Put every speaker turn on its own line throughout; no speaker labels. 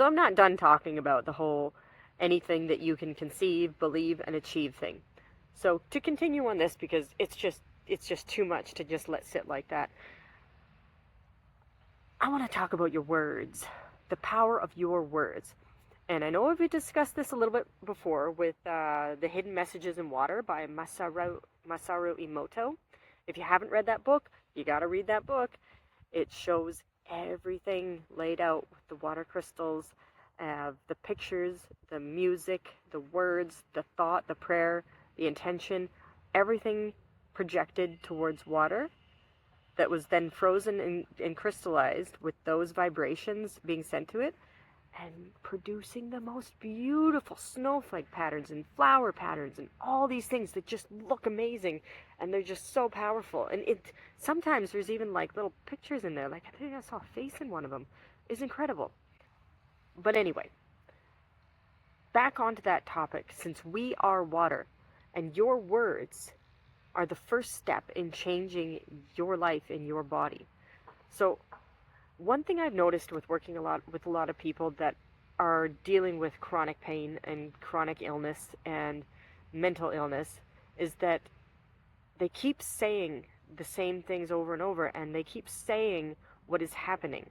So I'm not done talking about the whole anything that you can conceive, believe, and achieve thing. So to continue on this, because it's just too much to just let sit like that, I want to talk about your words, the power of your words. And I know we've discussed this a little bit before with The Hidden Messages in Water by Masaru Emoto. If you haven't read that book, you got to read that book. It shows everything laid out with the water crystals, the pictures, the music, the words, the thought, the prayer, the intention, everything projected towards water that was then frozen and crystallized with those vibrations being sent to it and producing the most beautiful snowflake patterns and flower patterns and all these things that just look amazing, and they're just so powerful. And it sometimes there's even like little pictures in there, like I think I saw a face in one of them. It's incredible. But anyway, back onto that topic. Since we are water, and your words are the first step in changing your life and your body. So one thing I've noticed with working with a lot of people that are dealing with chronic pain and chronic illness and mental illness is that they keep saying the same things over and over, and they keep saying what is happening.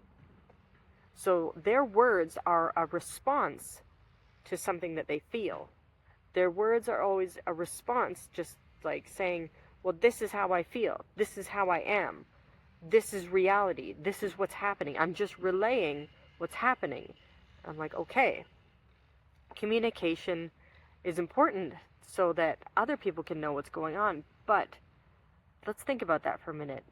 So their words are a response to something that they feel. Their words are always a response, just like saying, well, this is how I feel. This is how I am. This is reality. This is what's happening. I'm just relaying what's happening. I'm like, okay, communication is important so that other people can know what's going on. But let's think about that for a minute.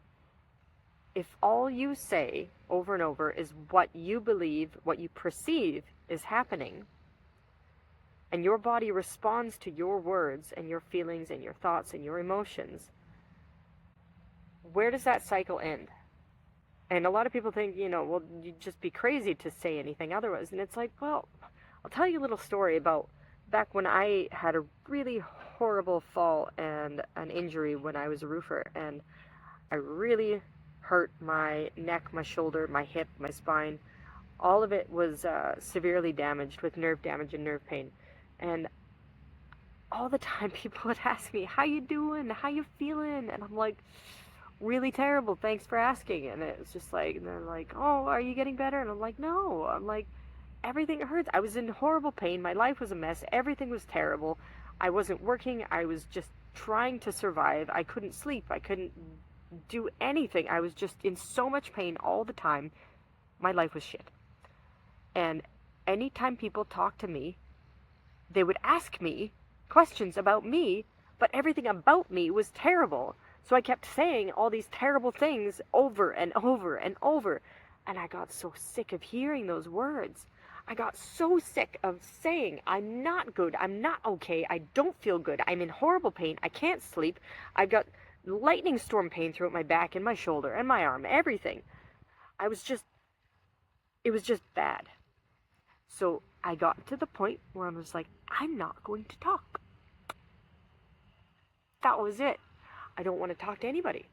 If all you say over and over is what you believe, what you perceive is happening, and your body responds to your words and your feelings and your thoughts and your emotions, where does that cycle end? And a lot of people think, well, you'd just be crazy to say anything otherwise. And it's like, well, I'll tell you a little story about back when I had a really horrible fall and an injury when I was a roofer. And I really hurt my neck, my shoulder, my hip, my spine. All of it was severely damaged with nerve damage and nerve pain. And all the time people would ask me, how you doing? How you feeling? And I'm like, really terrible, thanks for asking. And it was just like, and they're like, oh, are you getting better? And I'm like, no. I'm like, everything hurts. I was in horrible pain. My life was a mess. Everything was terrible. I wasn't working. I was just trying to survive. I couldn't sleep. I couldn't do anything. I was just in so much pain all the time. My life was shit. And anytime people talked to me, they would ask me questions about me, but everything about me was terrible. So I kept saying all these terrible things over and over and over. And I got so sick of hearing those words. I got so sick of saying, I'm not good, I'm not okay, I don't feel good, I'm in horrible pain, I can't sleep, I've got lightning storm pain throughout my back and my shoulder and my arm, everything. It was just bad. So I got to the point where I was like, I'm not going to talk. That was it. I don't want to talk to anybody.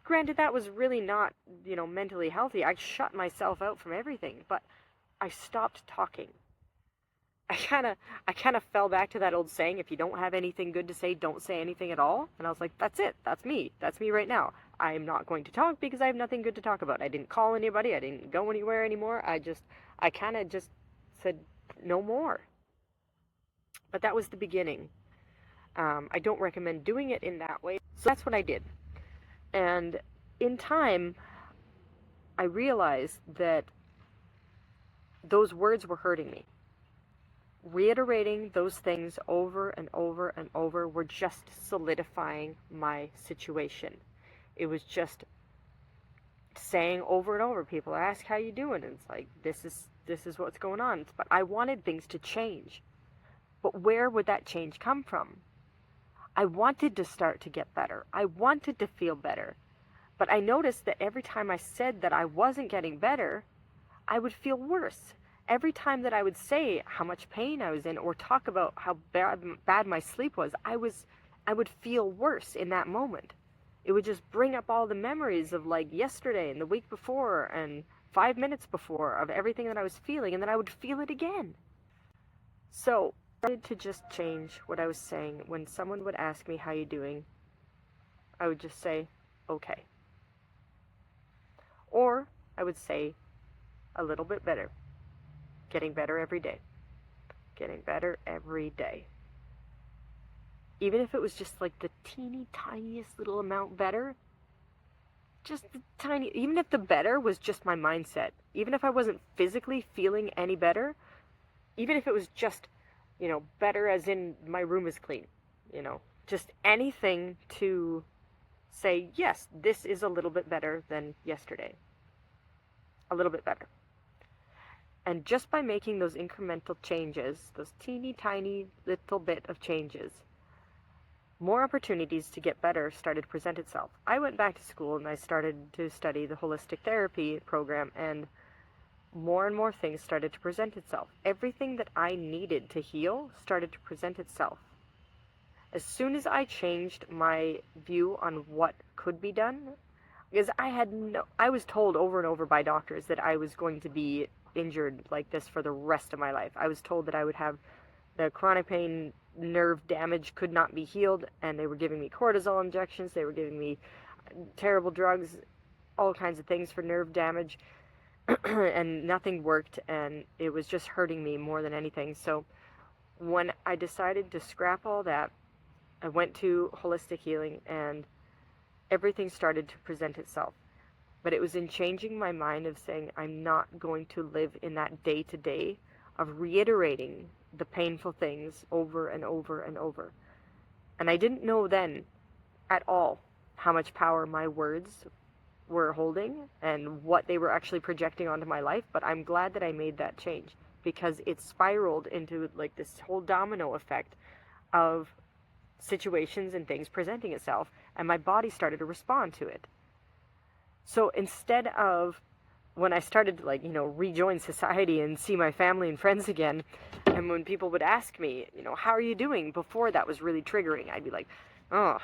Granted, that was really not, mentally healthy. I shut myself out from everything, but I stopped talking. I kind of fell back to that old saying, if you don't have anything good to say, don't say anything at all. And I was like, that's it. That's me. That's me right now. I'm not going to talk because I have nothing good to talk about. I didn't call anybody. I didn't go anywhere anymore. I kind of just said no more. But that was the beginning. I don't recommend doing it in that way. So that's what I did. And in time, I realized that those words were hurting me. Reiterating those things over and over and over were just solidifying my situation. It was just saying over and over, people ask how you doing, and it's like, this is what's going on. But I wanted things to change. But where would that change come from? I wanted to start to get better. I wanted to feel better. But I noticed that every time I said that I wasn't getting better, I would feel worse. Every time that I would say how much pain I was in or talk about how bad my sleep was, I would feel worse in that moment. It would just bring up all the memories of like yesterday and the week before and 5 minutes before of everything that I was feeling, and then I would feel it again. So I started to just change what I was saying. When someone would ask me, how you doing? I would just say, okay. Or I would say, a little bit better. Getting better every day. Getting better every day. Even if it was just like the teeny tiniest little amount better, just the tiny, even if the better was just my mindset, even if I wasn't physically feeling any better, even if it was just, better as in my room is clean, just anything to say, yes, this is a little bit better than yesterday. A little bit better. And just by making those incremental changes, those teeny tiny little bit of changes, more opportunities to get better started to present itself. I went back to school and I started to study the holistic therapy program, and more things started to present itself. Everything that I needed to heal started to present itself. As soon as I changed my view on what could be done, because I was told over and over by doctors that I was going to be injured like this for the rest of my life. I was told that I would have the chronic pain, nerve damage could not be healed, and they were giving me cortisol injections, they were giving me terrible drugs, all kinds of things for nerve damage, and nothing worked, and it was just hurting me more than anything. So when I decided to scrap all that, I went to holistic healing, and everything started to present itself. But it was in changing my mind of saying, I'm not going to live in that day-to-day of reiterating the painful things over and over and over. And I didn't know then at all how much power my words were holding and what they were actually projecting onto my life, but I'm glad that I made that change, because it spiraled into like this whole domino effect of situations and things presenting itself, and my body started to respond to it. So instead of, when I started to rejoin society and see my family and friends again, and when people would ask me, how are you doing? Before that was really triggering. I'd be like, oh,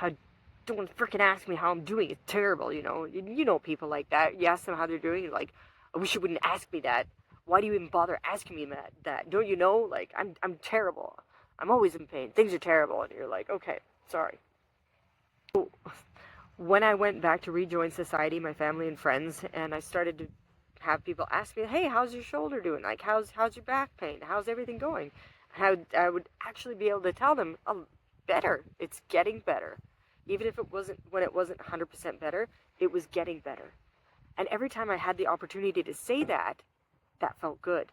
don't freaking ask me how I'm doing. It's terrible, You know people like that. You ask them how they're doing, you're like, I wish you wouldn't ask me that. Why do you even bother asking me that? Don't you know? I'm terrible. I'm always in pain. Things are terrible. And you're like, okay, sorry. So, when I went back to rejoin society, my family and friends, and I started to have people ask me, hey, how's your shoulder doing? Like, how's your back pain? How's everything going? And I would actually be able to tell them, oh, better. It's getting better. Even if when it wasn't 100% better, it was getting better. And every time I had the opportunity to say that, that felt good.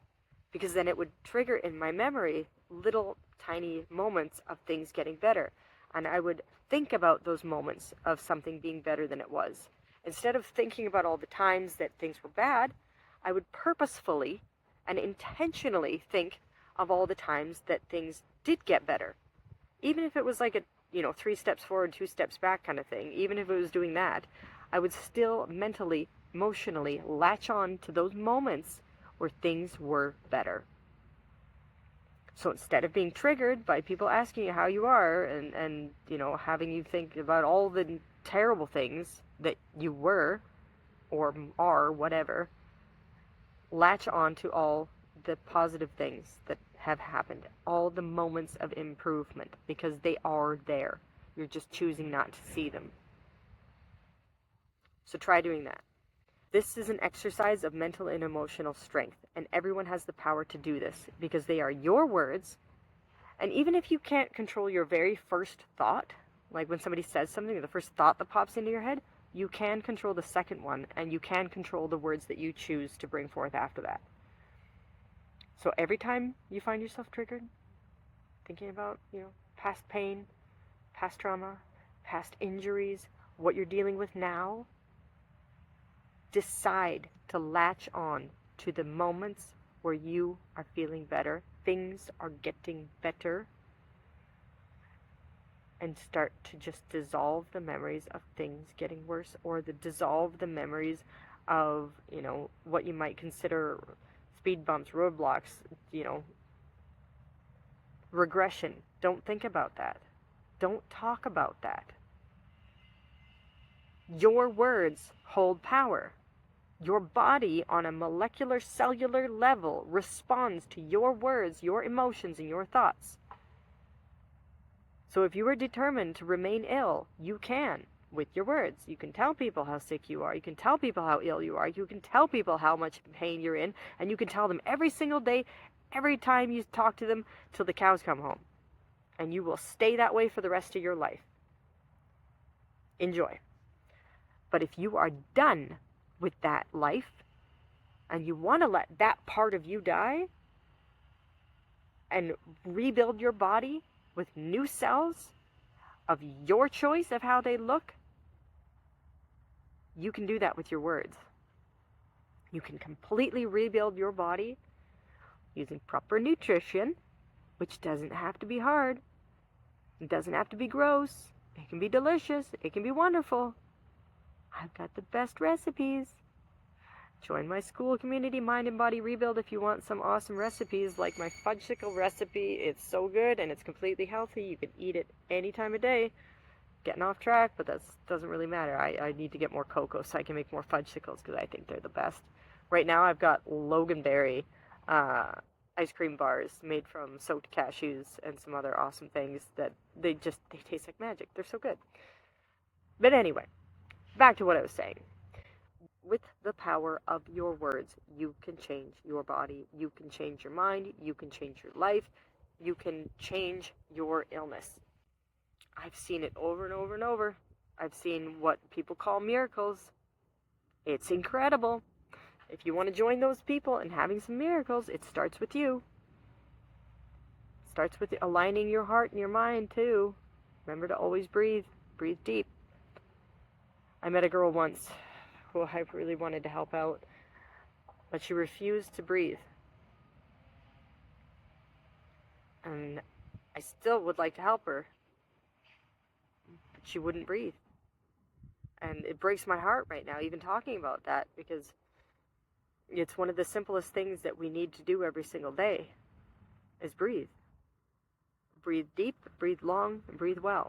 Because then it would trigger in my memory little tiny moments of things getting better. And I would think about those moments of something being better than it was. Instead of thinking about all the times that things were bad, I would purposefully and intentionally think of all the times that things did get better. Even if it was like a, 3 steps forward, 2 steps back kind of thing, even if it was doing that, I would still mentally, emotionally latch on to those moments where things were better. So instead of being triggered by people asking you how you are and having you think about all the terrible things that you were or are, whatever, latch on to all the positive things that have happened, all the moments of improvement, because they are there. You're just choosing not to see them. So try doing that. This is an exercise of mental and emotional strength, and everyone has the power to do this because they are your words. And even if you can't control your very first thought, like when somebody says something, the first thought that pops into your head, you can control the second one, and you can control the words that you choose to bring forth after that. So every time you find yourself triggered, thinking about, past pain, past trauma, past injuries, what you're dealing with now, decide to latch on to the moments where you are feeling better, things are getting better, and start to just dissolve the memories of things getting worse, or dissolve the memories of, what you might consider speed bumps, roadblocks, regression. Don't think about that. Don't talk about that. Your words hold power. Your body on a molecular cellular level responds to your words, your emotions, and your thoughts. So if you are determined to remain ill, you can with your words. You can tell people how sick you are. You can tell people how ill you are. You can tell people how much pain you're in. And you can tell them every single day, every time you talk to them, till the cows come home. And you will stay that way for the rest of your life. Enjoy. But if you are done with that life, and you want to let that part of you die, and rebuild your body with new cells of your choice of how they look, you can do that with your words. You can completely rebuild your body using proper nutrition, which doesn't have to be hard. It doesn't have to be gross. It can be delicious. It can be wonderful. I've got the best recipes. Join my school community, Mind and Body Rebuild, if you want some awesome recipes like my fudgesicle recipe. It's so good and it's completely healthy. You can eat it any time of day. Getting off track, but that doesn't really matter. I need to get more cocoa so I can make more fudgesicles because I think they're the best. Right now I've got Loganberry ice cream bars made from soaked cashews and some other awesome things that they taste like magic. They're so good. But anyway, back to what I was saying. With the power of your words, you can change your body, you can change your mind, you can change your life, you can change your illness. I've seen it over and over and over. I've seen what people call miracles. It's incredible. If you want to join those people and having some miracles, it starts with you. It starts with aligning your heart and your mind too. Remember to always breathe. Breathe deep. I met a girl once who I really wanted to help out, but she refused to breathe. And I still would like to help her, but she wouldn't breathe. And it breaks my heart right now, even talking about that, because it's one of the simplest things that we need to do every single day, is breathe. Breathe deep, breathe long, and breathe well.